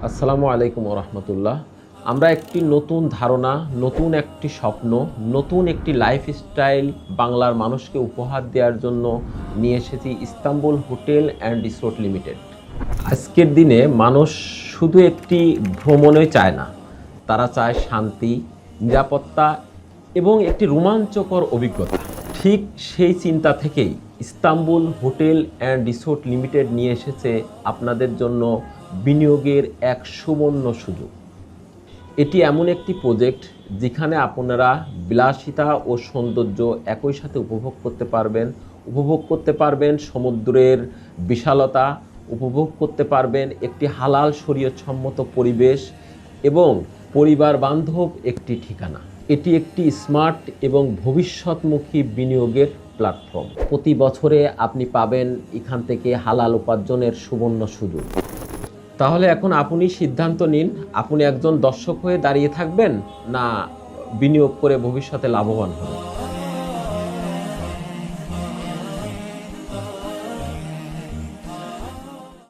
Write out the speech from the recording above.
আসসালামু আলাইকুম রহমতুল্লাহ। আমরা একটি নতুন ধারণা, নতুন একটি স্বপ্ন, নতুন একটি লাইফস্টাইল বাংলার মানুষকে উপহার দেওয়ার জন্য নিয়ে এসেছি Istanbul hotel and resort limited. আজকের দিনে মানুষ শুধু একটি ভ্রমণই চায় না, তারা চায় শান্তি, নিরাপত্তা এবং একটি রোমাঞ্চকর অভিজ্ঞতা। ঠিক সেই চিন্তা থেকেই Istanbul hotel and resort limited নিয়ে এসেছে আপনাদের জন্য বিনিয়োগের এক সুবর্ণ সুযোগ। এটি এমন একটি প্রজেক্ট যেখানে আপনারা বিলাসিতা ও সৌন্দর্য একই সাথে উপভোগ করতে পারবেন সমুদ্রের বিশালতা, উপভোগ করতে পারবেন একটি হালাল শরীয়তসম্মত পরিবেশ এবং পরিবার বান্ধব একটি ঠিকানা। এটি একটি স্মার্ট এবং ভবিষ্যৎমুখী বিনিয়োগের প্ল্যাটফর্ম। প্রতি বছরে আপনি পাবেন এখান থেকে হালাল উপার্জনের সুবর্ণ সুযোগ। তাহলে এখন আপনি সিদ্ধান্ত নিন, আপনি একজন দর্শক হয়ে দাঁড়িয়ে থাকবেন না বিনিয়োগ করে ভবিষ্যতে লাভবান হবেন।